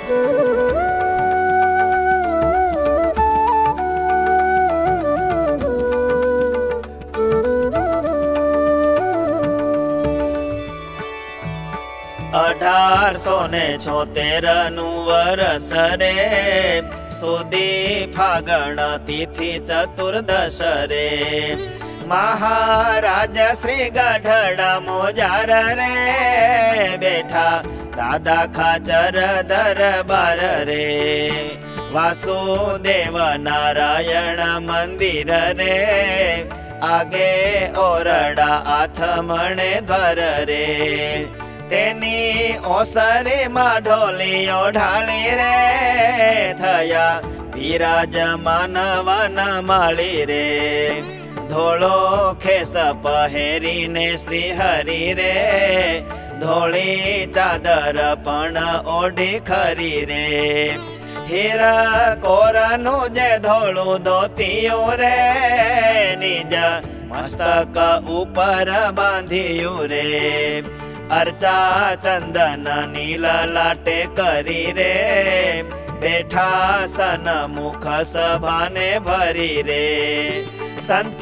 1876 વરસ રે સુધી ફાગણ તિથિ ચતુર્દશ રે મહારાજ શ્રી ગઢડા મોજાર રે બેઠા દાદા ખાચર દરબાર રે વાસુદેવ નારાયણ મંદિર રે આગે ઓરડા આથમણે દ્વાર રે તેની ઓસરે માં ઢોલીઓ ઢાળી રે થયા વિરાજમાન વન માળી રે ધોળો ખેસ પહેરીને શ્રી હરિ રે ધોળી ચાદર પણ ઓઢી ખરી રે હીરા કોરનું જે ધોળું ધોતિયું રે નિજ મસ્તક ઉપર બાંધ્યું રે अर्चा चंदन नील लाटे करी रे बैठा सन मुख सभा ने भरी रे संत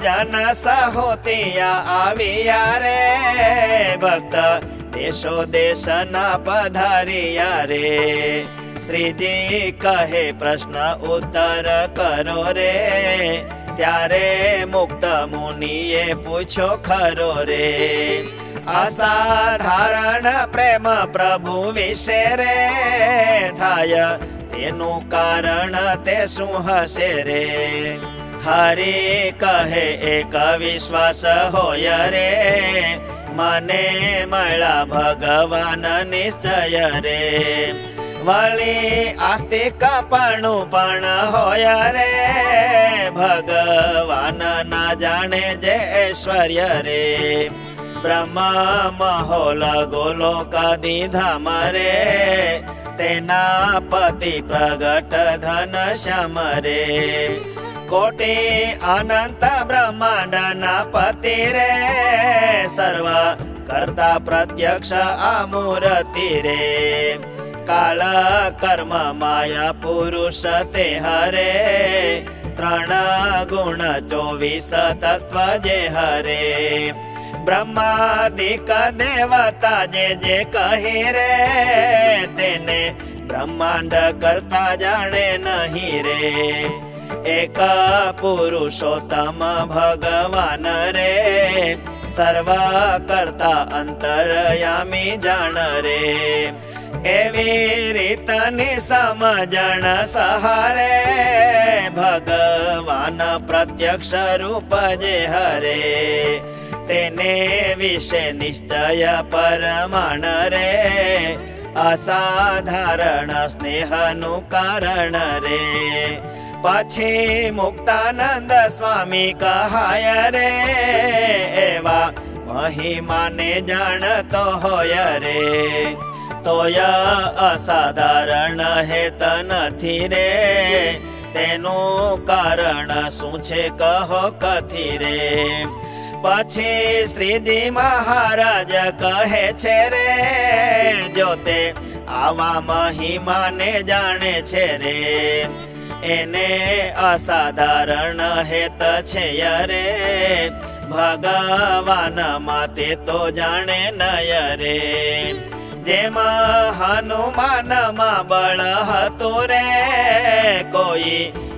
जन सहोतिया आविया रे भक्त देशो देश ना पधारिया रे श्रीजी कहे प्रश्न उत्तर करो रे त्यारे मुक्त मुनिए पूछो खरो रे असाधारण प्रेम प्रभु विषे रे थाय तेनु कारण ते शू हसे रे हरि कहे एक विश्वास होय रे मने मळा भगवान निश्चय रे वळी आस्तिक पणु पण होय रे भगवान ना जाने जे ऐश्वर्य रे ब्रह्मा महोल गोलोकादि धाम रे तेना पति प्रगट घन श्याम रे कोटि अनंत ब्रह्मांड ना पति रे सर्व कर्ता प्रत्यक्ष आमूर्ति रे काल कर्म माया पुरुष ते हरे त्रण गुण 24 तत्व जे हरे ब्रह्मादिक देवता जे जे कहे रे तेने ब्रह्मांड करता जाने नहीं रे एक पुरुषोत्तम भगवान रे सर्व करता अंतरयामी जान रे एवी रीतनी समझण सहारे भगवान प्रत्यक्ष रूप जे हरे तेने विषे निश्चय परमाण रे असाधारण स्नेहनु कारण रे पछी मुक्तानंद स्वामी कहाय रे एवा महिमा ने जानतो होय रे तोय असाधारण हेत नथी रे तेनु कारण शू छे कहो कथी रे पछी श्रीजी महाराज कहे छे रे जोते आवा महिमा ने जाने छे रे एने असाधारण हेत छे रे भगवान माते तो जाने नय रे जेमा हनुमान मा बळ हतो रे कोई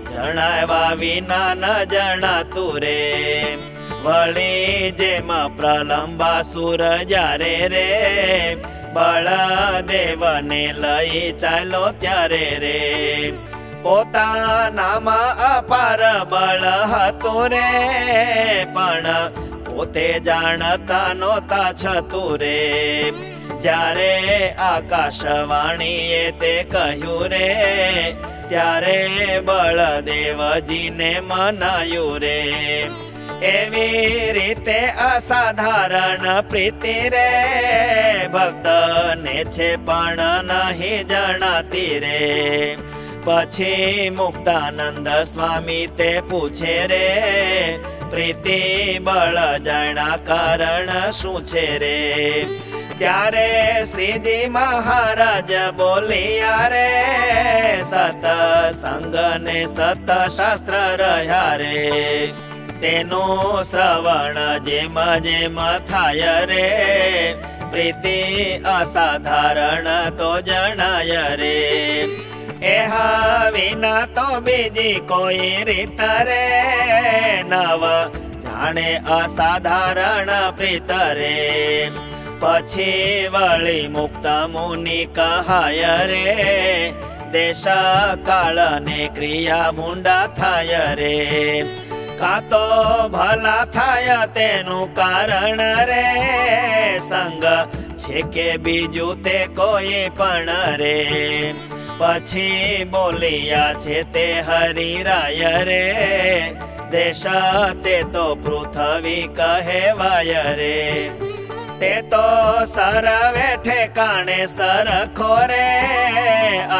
जणावा विना न जणातु रे वळी जेमा प्रलंबासुर जारे रे बळदेव ने लई चालो त्यारे रे पोतानामां अपार बळ हतो रे पण पोते जाणता नोता छतु रे ज्यारे आकाशवाणीए ते कह્યું रे त्यारे बळदेवजी ने मनाયું रे एवी रीते असाधारण प्रीति रे भक्त ने छे पण नहीं जणाती रे पछी मुक्तानंद स्वामी ते पूछे रे प्रीति बळ जाणा कारण शू छे रे ત્યારે શ્રીજી મહારાજ બોલ્યા રે, સતસંગ ને સતશાસ્ત્ર રહ્યા રે, તેનું શ્રવણ જેમ જેમ થાય રે, પ્રીતિ અસાધારણ તો જણાય રે, એહા વિના તો બીજી કોઈ રીત રે, નવ જાણે અસાધારણ પ્રીત રે, પછી વળી મુક્ત મુનિ કહાય રે, દેશ કાળ ને ક્રિયા ભૂંડા થાય રે, કા તો ભલા થાય તેનું કારણ રે, સંગ છે કે બીજું તે કોઈ પણ રે, પછી બોલિયા છે તે હરિરાય રે, દેશ તે તો પૃથ્વી કહેવાય રે, તે તો સરવે ઠેકાણે સરખો રે,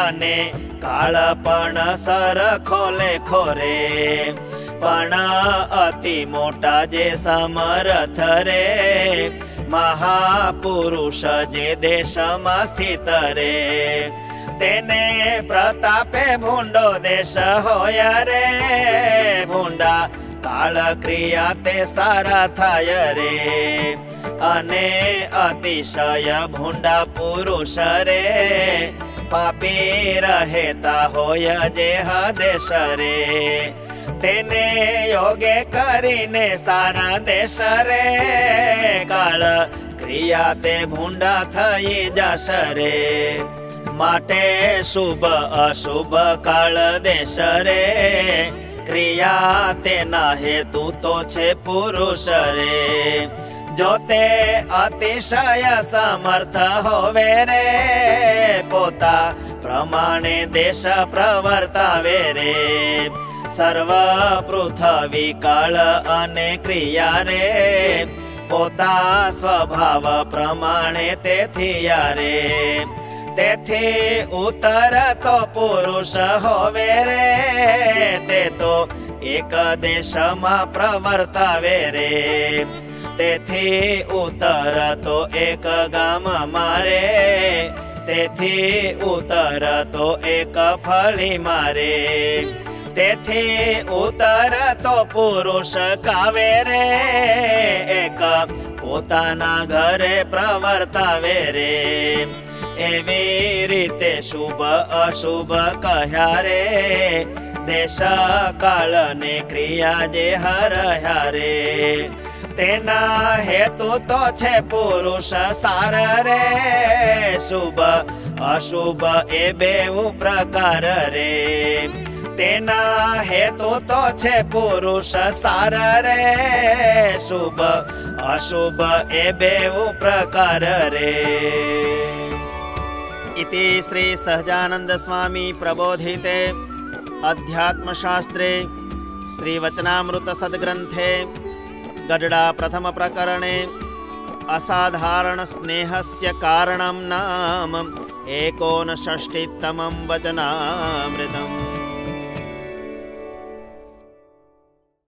અને કાળ પણ સરખો લેખો રે, પણ અતિ મોટા જે સમર્થ રે, મહાપુરુષ જે દેશમાં સ્થિત રે, તેને પ્રતાપે ભૂંડો દેશ હોય રે, ભૂંડા કાળ ક્રિયા તે સારા થાય રે, અને અતિશય ભૂંડા પુરુષ રે, પાપી રહેતા હોય જે દેશ રે, તેને યોગે કરીને સારા દેશ રે, કાળ ક્રિયા તે ભૂંડા થઈ જશે રે, માટે શુભ અશુભ કાળ દેશ રે, ક્રિયા તેના હેતુ તો છે પુરુષ રે, જો તે અતિશય સમર્થ હોવે રે, પોતા પ્રમાણે દેશ પ્રવર્તાવે રે, સર્વ પૃથ્વી કાળ અને ક્રિયા રે, પોતા સ્વભાવ પ્રમાણે તેથી રે, તેથી ઉત્તર તો પુરુષ હોવે રે, તે તો એક દેશમાં પ્રવર્તાવે રે, તેથી ઉત્તર તો એક ગામ મારે, તેથી ઉત્તર તો એક ફળી મારે, તેથી ઉત્તર તો પુરુષ કાવે રે, એક પોતાના ઘરે પ્રવર્તાવે રે, એવી રીતે શુભ અશુભ કહ્યા રે, દેશ કાળ ને ક્રિયા જે હર્યા રે, તેના હેતુ તો છે પુરુષ સાર રે, શુભ અશુભ એ બેઉ પ્રકાર રે, તેના હેતુ તો છે પુરુષ સાર રે, શુભ અશુભ એ બેઉ પ્રકાર રે. इति श्री सहजानंद स्वामी प्रबोधिते अध्यात्मशास्त्रे श्रीवचनामृत सद्ग्रंथे गडडा प्रथम प्रकरणे असाधारण स्नेहस्य कारणं नाम 69तमं वचनामृतम्.